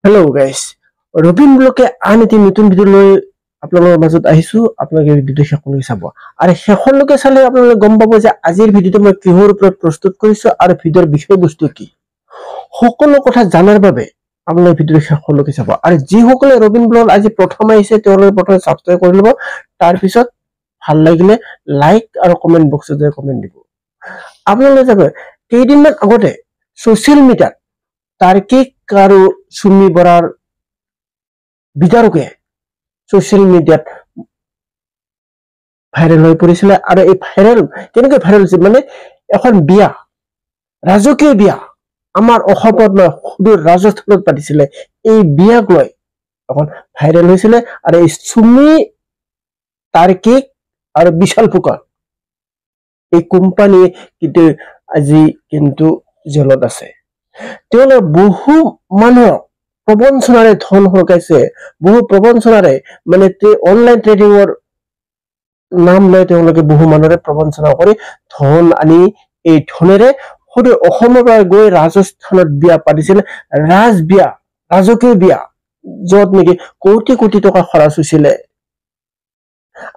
Hello guys, Robin Bloke আন এটি নতুন ভিডিও লৈ আপোনালোকৰ মাজত আহিছো আপোনালোকে ভিডিওটো শেষলৈকে চাব আৰু শেষলৈকে চালে আপোনালোকে গম পাব যে আজিৰ ভিডিওটো মই কিহৰ ওপৰত প্ৰস্তুত কৰিছো আৰু ভিডিওৰ বিষয়বস্তু কি সকলো কথা জানাৰ বাবে আপোনালোকে ভিডিওটো শেষলৈকে চাব আৰু যিসকলে ৰবিন ব্লগ আজি প্ৰথম আহিছে তেওঁলোকে প্ৰথমে সাবস্ক্ৰাইব কৰি লব তাৰ পিছত ভাল লাগিলে লাইক আৰু কমেন্ট বক্সত কমেন্ট দিব আপোনালোকে যাব কেইদিনমান আগতে সোশ্যাল মিডিয়াত তাৰ্কিক আৰু সুমি বৰাৰ বিতৰ্কে সোশ্যাল মিডিয়াত ভাইৰেল হৈ পৰিছিল আৰু এই ভাইৰেল কেনেকৈ ভাইৰেল হৈছে মানে এখন বিয়া ৰাজকীয় বিয়া আমাৰ অসমত সুদূৰ ৰাজস্থানত পাতিছিল এই বিয়াক লৈ এখন ভাইৰেল হৈছিল আৰু এই সুমি তাৰ্কিক আৰু বিশাল ফুকন এই কোম্পানী কিন্তু আজি কিন্তু জেলত আছে তেওঁলোকে বহু মানুহ প্ৰবঞ্চনাৰে ধন হৰকাইছে বহু প্ৰবঞ্চনাৰে মানে অনলাইন ট্ৰেডিংৰ নাম লৈ তেওঁলোকে বহু মানুহৰে প্ৰবঞ্চনা কৰি ধন আনি এই ধনেৰে খুদ অসমৰ পৰা গৈ ৰাজস্থানত বিয়া পাতিছিল ৰাজবিয়া ৰাজকীয় বিয়া যত নেকি কোটি কোটি টকা খৰচ হৈছিল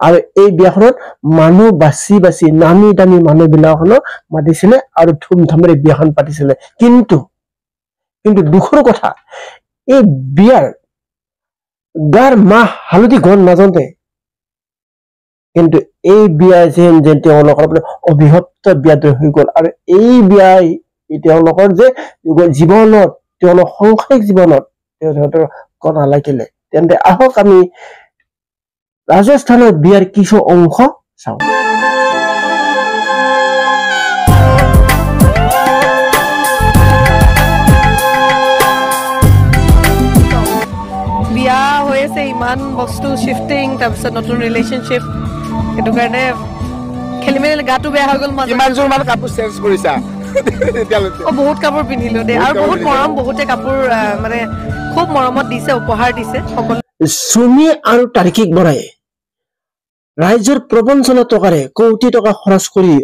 আৰু এই বিয়াখনত মানুহ বাছি বাছি নামি দামী মানুহবিলাকক মাতিছিল আৰু ধুমধামেৰে বিয়াখন পাতিছিল কিন্তু দুখৰ কথা এই বিয়াৰ গাৰ মাহ হালধি গণ নাজানতে কিন্তু এই বিয়া যেন তেওঁলোকৰ অভিশপ্ত বিয়া হৈ গল আৰু এই বিয়াই তেওঁলোকৰ যে জীৱনত তেওঁলোকৰ সাংসাৰিক জীৱনত তেওঁলোকৰ কথা লাগিলে তেন্তে আহক আমি ৰাজস্থানৰ বিয়াৰ কিছু অংশ চাওঁ ইমান বস্তু শিফটিং তাৰপিছত নতুন ৰিলেশনশ্বিপ এটো কাৰণে খেলিমেলি গাটো বেয়া হৈ গল ইমান জোৰ মান কাপোৰ চেঞ্জ কৰিছা বহুত কাপোৰ পিন্ধিলো দে আৰু বহুত মৰম বহুতে কাপোৰ মানে খুব মৰমত দিছে উপহাৰ দিছে সকলো সুমি আৰু তাৰ্কিক বৰাই ৰাজ্যৰ প্ৰবঞ্চনা টকাৰে কোটি টকা খৰচ কৰি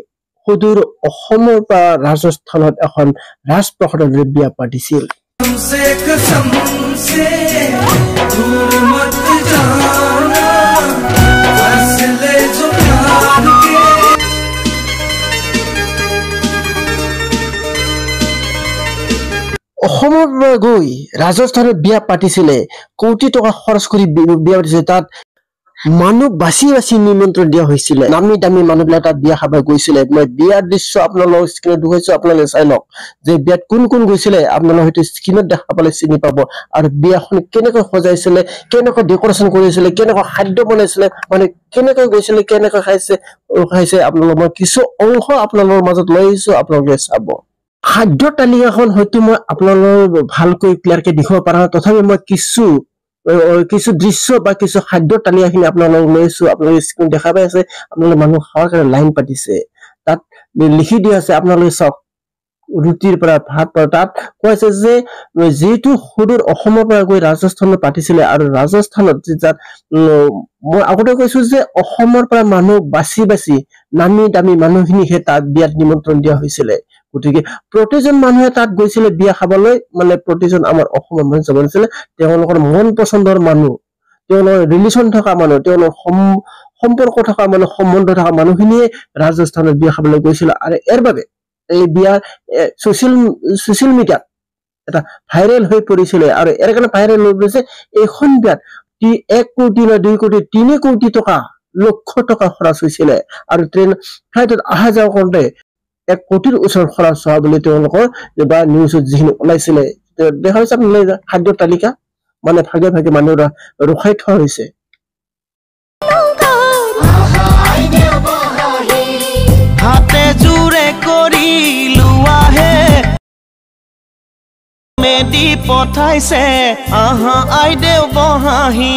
সুদূৰ অসমৰ পৰা ৰাজস্থানত এখন ৰাজপ্ৰসাদৰ বিয়া পাতিছিল অসমৰ পৰা গৈ ৰাজস্থানত বিয়া পাতিছিলে কোটি টকা খৰচ কৰি বিয়া পাতিছিলে তাত মানুহ বাছি বাছি নিমন্ত্ৰণ দিয়া হৈছিল নামি দামী মানুহবিলাক তাত বিয়া খাব গৈছিলে মই বিয়াৰ দৃশ্য আপোনালোকৰ স্ক্ৰীনত দেখুৱাইছো আপোনালোকে চাই লওক যে বিয়াত কোন কোন গৈছিলে আপোনালোকে হয়তো স্ক্ৰীনত দেখা পালে চিনি পাব আৰু বিয়াখন কেনেকৈ সজাইছিলে কেনেকৈ ডেকোৰেশ্যন কৰিছিলে কেনেকৈ খাদ্য বনাইছিলে মানে কেনেকৈ গৈছিলে কেনেকৈ খাইছে আপোনালোকে মই কিছু অংশ আপোনালোকৰ মাজত লৈ আহিছো আপোনালোকে চাব খাদ্য তালিকাখন হয়তো মই আপোনালোকৰ ভালকৈ ক্লিয়াৰকৈ দেখুৱাব পৰা নাই তথাপি মই কিছু দৃশ্য বা কিছু খাদ্য তালিকাখিনি আপোনালোকক লৈছো আপোনালোকে স্ক্ৰীন দেখা পাই আছে আপোনালোকে মানুহ খাৱাৰ কাৰণে লাইন পাতিছে তাত লিখি দিয়া আছে আপোনালোকে চাওক ৰুটিৰ পৰা ভাত পৰা তাত কৈছে যে যেটো সুদূৰ অসমৰ পৰা গৈ ৰাজস্থানত পাতিছিলে আৰু ৰাজস্থানত যাত মই আগতে কৈছো যে অসমৰ পৰা মানুহ বাছি বাছি নামি দামী মানুহখিনিহে তাত বিয়াত নিমন্ত্ৰণ দিয়া হৈছিল গতিকে প্ৰতিজন মানুহে তাত গৈছিল বিয়া খাবলৈ মানে প্ৰতিজন আমাৰ অসমৰ মানুহ যাব লাগিছিল তেওঁলোকৰ মন পছন্দৰ মানুহ তেওঁলোকৰ ৰিলেশ্যন থকা মানুহ তেওঁলোকৰ সম্পৰ্ক থকা মানুহ সম্বন্ধ থকা মানুহখিনিয়ে ৰাজস্থানত বিয়া খাবলৈ গৈছিল আৰু ইয়াৰ বাবে এই বিয়াৰ সোশ্যাল মিডিয়াত এটা ভাইৰেল হৈ পৰিছিল আৰু ইয়াৰ কাৰণে ভাইৰেল হৈ পৰিছে এইখন বিয়াত 1 কোটি না 2 কোটি 3 কোটি টকা লক্ষ টকা খৰচ হৈছিল আৰু ট্ৰেইন ফ্লাইটত অহা যোৱা কৰোঁতে 1 কোটিৰ ওচৰ খৰচ হোৱা বুলি তেওঁলোকৰ বা নিউজত যিখিনি ওলাইছিলে দেখা হৈছে আপোনালোকে খাদ্য তালিকা মানে ভাগে ভাগে মানুহ ৰখাই থোৱা হৈছে হাতে জুৰে কৰি লুৱাহে মেডি পঠাইছে আহা আইদেউ বহাহি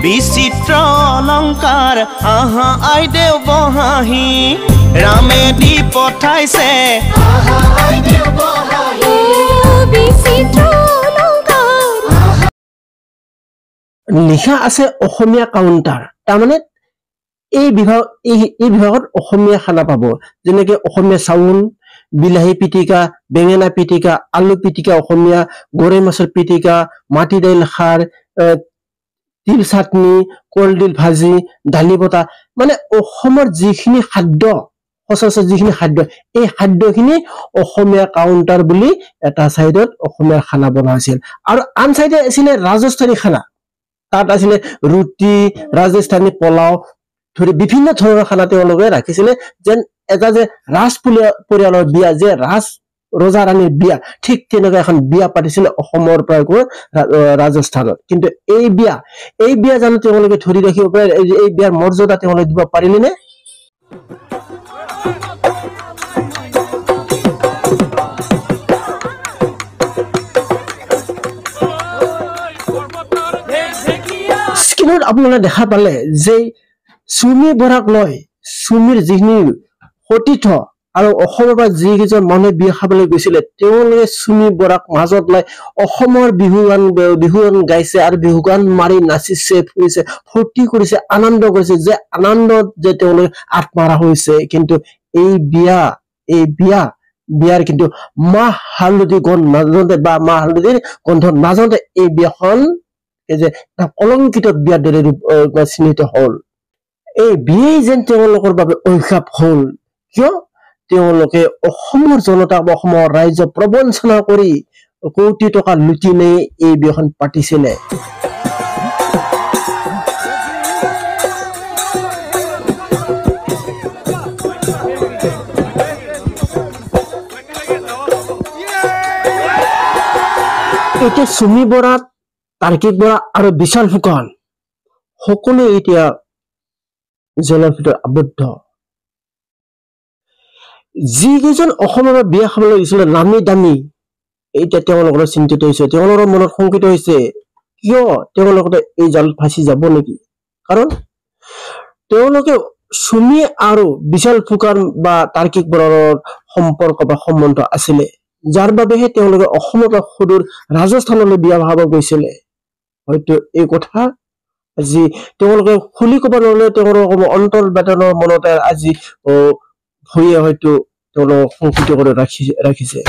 বিচিত্ৰ অলংকাৰ আহা আইদেউ বহাহি ৰামেদি পঠাইছে আহা আইদেউ বহাহি বিচিত্ৰ অলংকাৰ লিখা আছে অসমীয়া কাউন্টাৰ তাৰমানে এই বিভাগত অসমীয়া খানা পাব যেনেকৈ অসমীয়া চাউল বিলাহী পিটিকা, বেঙেনা পিটিকা, আলু পিটিকা অসমীয়া, গৰৈ মাছৰ পিটিকা, মাটি দাইল খাৰ, তিল চাটনি, কলডিল ভাজি, দালি বটা, মানে অসমৰ যিখিনি খাদ্য সচৰাচৰ যিখিনি খাদ্য এই খাদ্যখিনি অসমীয়া কাউণ্টাৰ বুলি এটা চাইডত অসমীয়া খানা বনোৱা হৈছিল আৰু আন চাইডে আছিলে ৰাজস্থানী খানা তাত আছিলে ৰুটি ৰাজস্থানী পোলাও ধৰি বিভিন্ন ধৰণৰ খানা তেওঁলোকে ৰাখিছিলে যেন এটা যে ৰাজ পৰিয়ালৰ বিয়া যে ৰাজ ৰজা ৰাণীৰ বিয়া ঠিক তেনেকুৱা এখন বিয়া পাতিছিলে অসমৰ পৰা গৈ ৰাজস্থানত কিন্তু এই বিয়া জানো তেওঁলোকে ধৰি ৰাখিব পাৰে এই বিয়াৰ মৰ্যাদা তেওঁলোকে দিব পাৰিলে নে স্ক্ৰীনত আপোনালোকে দেখা পালে যে চুমি বৰাক লয় চুমিৰ যিখিনি সতীৰ্থ আৰু অসমৰ পৰা যিকেইজন মানুহে বিয়া খাবলৈ গৈছিলে তেওঁলোকে চুমি বৰাক মাজত লৈ অসমৰ বিহু গান গাইছে আৰু বিহু গান মাৰি নাচিছে ফুৰিছে ফূৰ্তি কৰিছে আনন্দ কৰিছে যে আনন্দত যে তেওঁলোকে আত্মহাৰা হৈছে কিন্তু এই বিয়াৰ কিন্তু মাহ হালধি গন্ধ নাজানতে বা মাহ হালধিৰ গন্ধ নাজানতে এই বিয়াখন যে কলংকিত বিয়াৰ দৰে চিহ্নিত হল এই বিয়াই যেন তেওঁলোকৰ বাবে অভিশাপ হল কিয় তেওঁলোকে অসমৰ জনতা বা অসমৰ ৰাইজ প্ৰবঞ্চনা কৰি কোটি টকা লুটি নেই এই বিয়াখন পাতিছিলে এতিয়া চুমি বৰা তাৰ্কিক বৰা আৰু বিশাল ফুকন সকলোৱে এতিয়া জেলৰ ভিতৰত আবদ্ধ যিকেইজন অসমৰ বিয়া খাবলৈ গৈছিলে নামি দামী এতিয়া তেওঁলোকৰ চিন্তিত হৈছে তেওঁলোকৰ মনত শংকিত হৈছে কিয় তেওঁলোকে এই জালত ফাঁচি যাব নেকি কাৰণ তেওঁলোকে চুমি আৰু বিশাল ফুকন বা তাৰ্কিক বৰাৰ সম্পৰ্ক বা সম্বন্ধ আছিলে যাৰ বাবেহে তেওঁলোকে অসমৰ পৰা সুদূৰ ৰাজস্থানলৈ বিয়া খাব গৈছিলে হয়তো এই কথা আজি তেওঁলোকে খুলি ক'ব নোৱাৰিলে তেওঁলোকৰ অন্তৰ বেদনৰ মনতে আজি ভয়ে হয়তো তেওঁলোকক সংকিত কৰি ৰাখিছে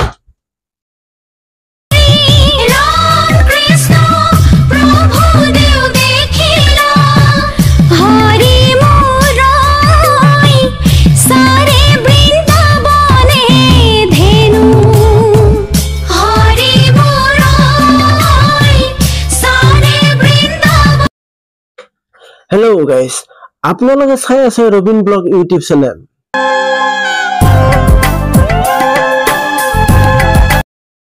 Hello guys, আপোনালোকে চাই আছে ৰবিন ব্লগ ইউটিউব চেনেল